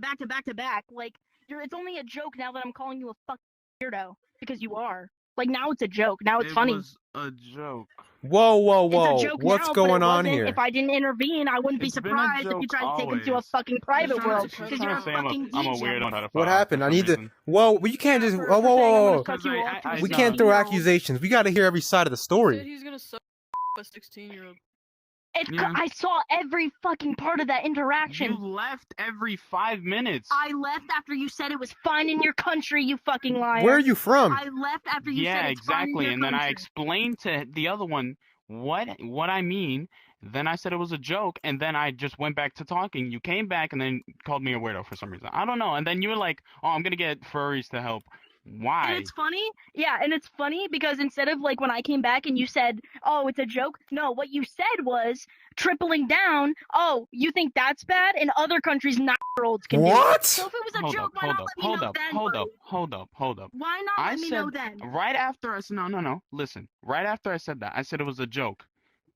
back to back to back. Like, it's only a joke now that I'm calling you a fucking weirdo because you are. Like, now it's a joke. Now it's funny. It was a joke. Whoa, whoa, It's a whoa! joke What's now, going but it on wasn't. here? If I didn't intervene, I wouldn't be It's been a surprised if you joke tried to take him to a always. fucking private world She's because trying you're to say a fucking I'm a DJ. weirdo. What happened? I need to. Whoa! You can't just. Whoa, whoa, whoa, whoa! We can't throw accusations. We got to hear every side of the Said story. he's gonna suck a 16-year-old. Yeah. I saw every fucking part of that interaction. You left every 5 minutes. I left after you said it was fine in your country, you fucking liar. Where are you from? I left after you said it's fine in exactly. your And then I country. explained to the other one what I mean. Then I said it was a joke, and then I just went back to talking. You came back and then called me a weirdo for some reason. I don't know. And then you were like, "Oh, I'm gonna get furries to help." Why? And it's funny, yeah, and it's funny because instead of like when I came back and you said, "Oh, it's a joke," no, what you said was tripling down. Oh, you think that's bad? In other countries, 9-year-olds can do it. What? So if it was a joke, why not let me know then? Hold up. Why not let me know then? Right after I said no. Listen. Right after I said that, I said it was a joke.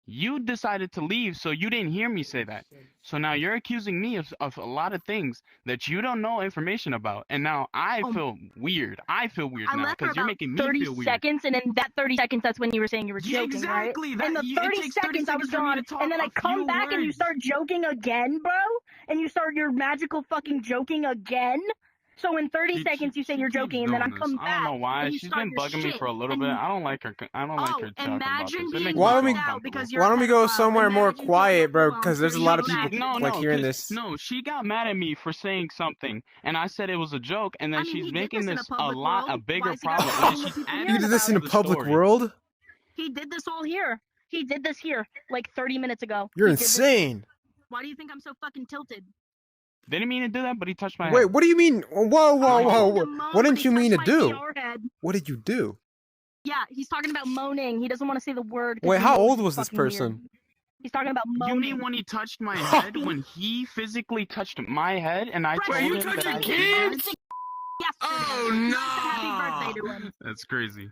You decided to leave, so you didn't hear me say that. So now you're accusing me of a lot of things that you don't know information about, and now I feel weird. I feel weird now because you're making me feel weird. 30 seconds, and in that 30 seconds, that's when you were saying you were joking, exactly. right? In the 30 seconds, I was gone, and then I come back and you start joking again, bro? And you start your magical fucking joking again? So in 30 seconds, you say you're joking, and then I come back. I don't know why. She's been bugging me for a little bit. I don't like her. I don't like her talking about this. Why don't we go somewhere more quiet, bro? Because there's a lot of people like hearing this. No, she got mad at me for saying something, and I said it was a joke, and then she's making this a bigger problem. You did this in a public world? He did this all here. He did this here, like 30 minutes ago. You're insane. Why do you think I'm so fucking tilted? Didn't mean to do that, but he touched my head. Wait, what do you mean? Whoa. What didn't you mean to do? What did you do? Yeah, he's talking about moaning. He doesn't want to say the word. Wait, how old was this person? Weird. He's talking about moaning. You mean when he touched my head? When he physically touched my head, and I told him that I kids? Oh no! Happy birthday to him. That's crazy.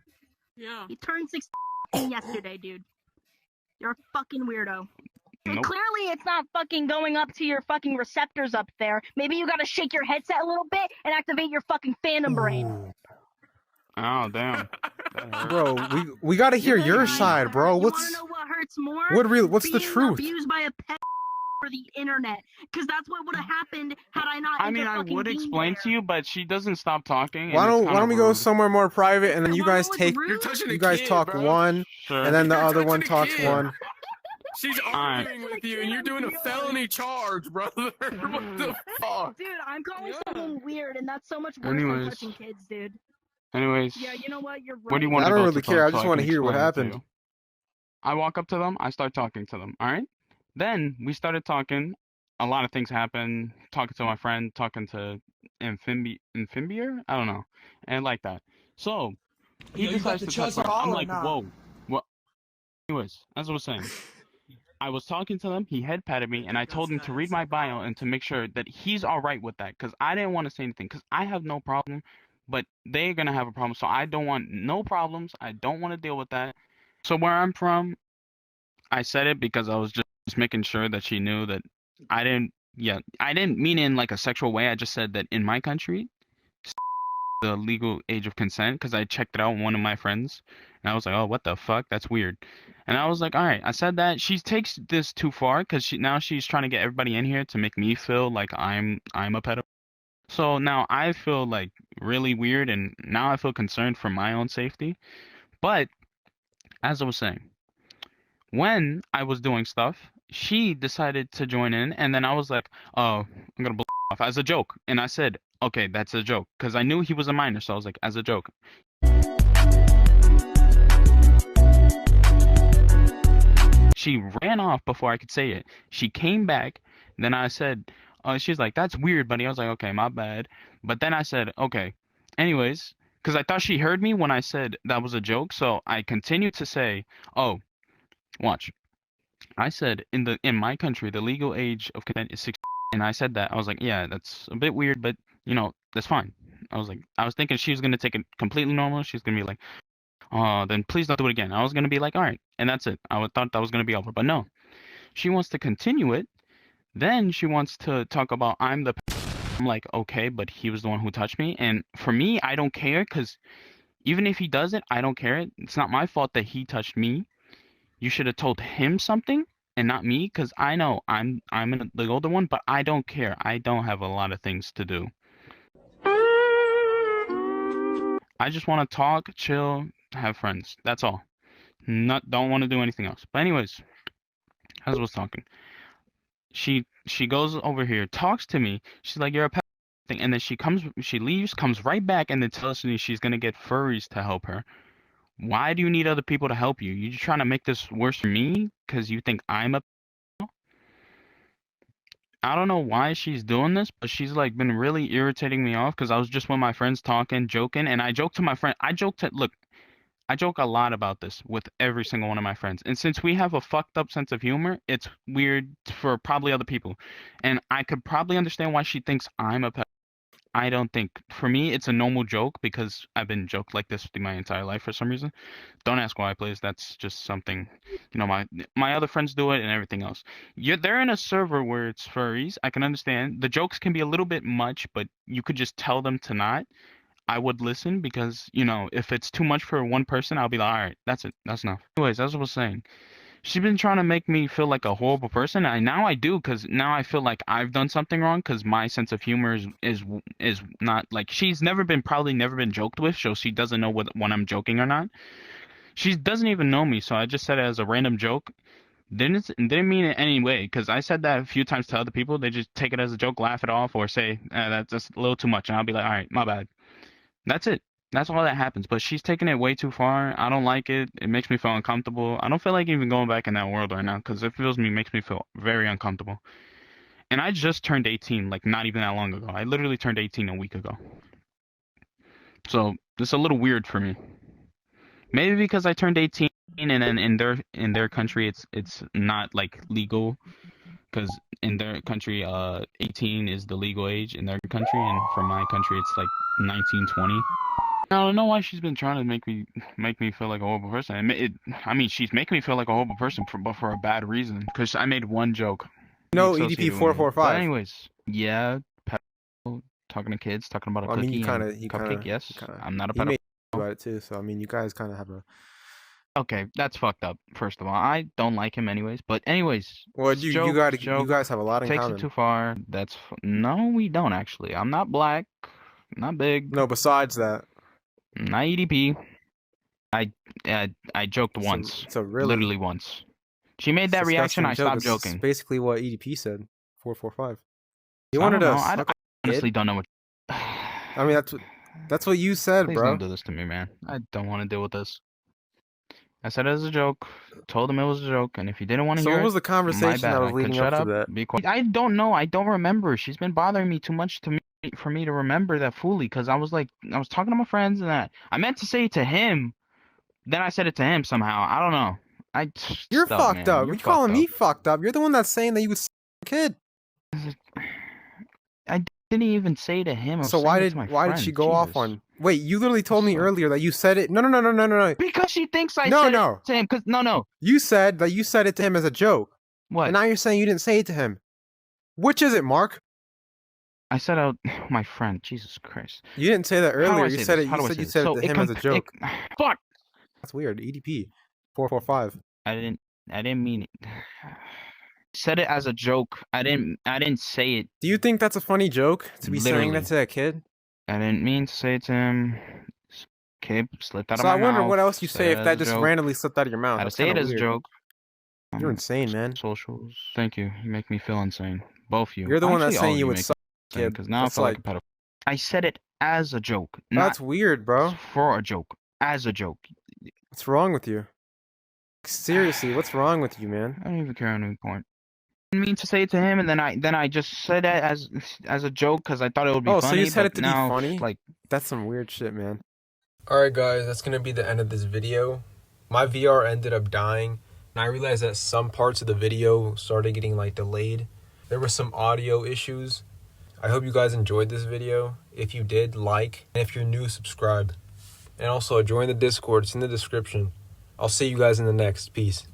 Yeah. He turned 16 yesterday, dude. You're a fucking weirdo. And clearly it's not fucking going up to your fucking receptors up there. Maybe you gotta shake your headset a little bit and activate your fucking fandom brain. Oh, damn. Bro, we gotta hear your side, bro. You wanna know what hurts more? What's the truth? Being abused by a pet for the internet. Because that's what would have happened had I not I would explain to you, but she doesn't stop talking. Why don't we go somewhere more private and then you guys talk one, and then the other one talks one. She's arguing with you, and you're doing a felony charge, brother. What the fuck? Dude, I'm calling someone weird, and that's so much worse than touching kids, dude. Anyways. Yeah, you know what? You're right. Where do you want I to don't go really care. I just want to hear what happened. I walk up to them. I start talking to them. All right. Then we started talking. A lot of things happened. Talking to my friend. Talking to Amphibier. I don't know. And like that. So he decides to touch my. I'm like, whoa. What? Anyways, as I was saying. I was talking to them, he head patted me, and I told him to read my bio and to make sure that he's alright with that, because I didn't want to say anything, because I have no problem, but they're going to have a problem, so I don't want no problems, I don't want to deal with that. So where I'm from, I said it because I was just making sure that she knew that I didn't mean it in like a sexual way, I just said that in my country, the legal age of consent, because I checked it out with one of my friends, and I was like, oh, what the fuck, that's weird. And I was like, all right, I said that. She takes this too far because she's trying to get everybody in here to make me feel like I'm a pedophile. So now I feel like really weird, and now I feel concerned for my own safety. But as I was saying, when I was doing stuff, she decided to join in, and then I was like, oh, I'm gonna blow off as a joke. And I said, okay, that's a joke, because I knew he was a minor, so I was like, as a joke. She ran off before I could say it. She came back. Then I said, she's like, that's weird, buddy. I was like, okay, my bad. But then I said, okay. Anyways, because I thought she heard me when I said that was a joke. So I continued to say, oh, watch. I said, in my country, the legal age of consent is 16. And I said that. I was like, yeah, that's a bit weird, but, that's fine. I was thinking she was going to take it completely normal. She's going to be like, oh, then please don't do it again. I was going to be like, all right, and that's it. I thought that was going to be over, but no. She wants to continue it. Then she wants to talk about I'm the I'm like, okay, but he was the one who touched me. And for me, I don't care because even if he does it, I don't care. It's not my fault that he touched me. You should have told him something and not me because I know I'm the older one, but I don't care. I don't have a lot of things to do. I just want to talk, chill, have friends. That's all. Don't want to do anything else. But anyways, as I was talking, she goes over here, talks to me. She's like, "You're a pet," thing, and then she leaves, comes right back, and then tells me she's gonna get furries to help her. Why do you need other people to help you? You just trying to make this worse for me because you think I'm a. I don't know why she's doing this, but she's like been really irritating me off because I was just with my friends talking, joking, and I joked to my friend. I joke a lot about this with every single one of my friends. And since we have a fucked up sense of humor, it's weird for probably other people. And I could probably understand why she thinks I'm a pet. I don't think. For me, it's a normal joke because I've been joked like this my entire life for some reason. Don't ask why, please. That's just something, my other friends do it and everything else. They're in a server where it's furries. I can understand. The jokes can be a little bit much, but you could just tell them to not. I would listen because, if it's too much for one person, I'll be like, all right, that's it. That's enough. Anyways, as I was saying, she's been trying to make me feel like a horrible person. Now I do because now I feel like I've done something wrong because my sense of humor is not like she's probably never been joked with, so she doesn't know when I'm joking or not. She doesn't even know me, so I just said it as a random joke. Didn't mean it any way because I said that a few times to other people. They just take it as a joke, laugh it off, or say that's just a little too much, and I'll be like, all right, my bad. That's it. That's all that happens. But she's taking it way too far. I don't like it. It makes me feel uncomfortable. I don't feel like even going back in that world right now because makes me feel very uncomfortable. And I just turned 18, like not even that long ago. I literally turned 18 a week ago. So it's a little weird for me. Maybe because I turned 18 and then in their country it's not like legal because in their country 18 is the legal age in their country, and for my country it's like 19, 20. I don't know why she's been trying to make me feel like a horrible person. I mean, she's making me feel like a horrible person but for a bad reason. Because I made one joke. No, EDP 445. But anyways, yeah, talking to kids, talking about a cookie. I mean, cupcake. Yes, I'm not a pedophile. About it too. So I mean, you guys kind of have a. Okay, that's fucked up. First of all, I don't like him anyways. But anyways, well, you guys have a lot in common. Takes it too far. No, we don't actually. I'm not black, not big. No, besides that. Not EDP. I joked once. So really, literally once. She made that reaction. I stopped joking. Basically, what EDP said. 445. You wanted us. I honestly don't know what. I mean, that's what you said, Please bro. Don't do this to me, man. I don't want to deal with this. I said it as a joke. Told him it was a joke, and if he didn't want to hear it, what was the conversation that was leading up to that? Be quiet. I don't know. I don't remember. She's been bothering me too much for me to remember that fully. Because I was talking to my friends and that I meant to say it to him. Then I said it to him somehow. I don't know. You're fucked up. You're calling me fucked up. You're the one that's saying that you was a kid. I didn't even say to him. So why did she go off on? Wait, you literally told me earlier that you said it. No. Because she thinks I said it to him. No. You said that you said it to him as a joke. What? And now you're saying you didn't say it to him. Which is it, Mark? I said out my friend. Jesus Christ. You didn't say that earlier. You said it. You said it to him as a joke. Fuck. That's weird. EDP 445. I didn't mean it. Said it as a joke. I didn't say it. Do you think that's a funny joke to be saying that to a kid? I didn't mean to say it to him. Kid slipped out of my mouth. So I wonder what else you say if that just randomly slipped out of your mouth. I say it as a joke. You're insane, man. Socials. Thank you. You make me feel insane. Both of you. You're the one that's saying you would suck, kid. Because now I feel like a pedophile. I said it as a joke. That's weird, bro. For a joke. As a joke. What's wrong with you? Seriously, what's wrong with you, man? I don't even care on any point. I didn't mean to say it to him, and then I just said it as a joke because I thought it would be funny. Oh, so you said it to now, be funny? Like, that's some weird shit, man. Alright guys, that's gonna be the end of this video. My VR ended up dying, and I realized that some parts of the video started getting delayed. There were some audio issues. I hope you guys enjoyed this video. If you did, like, and if you're new, subscribe. And also join the Discord, it's in the description. I'll see you guys in the next. Peace.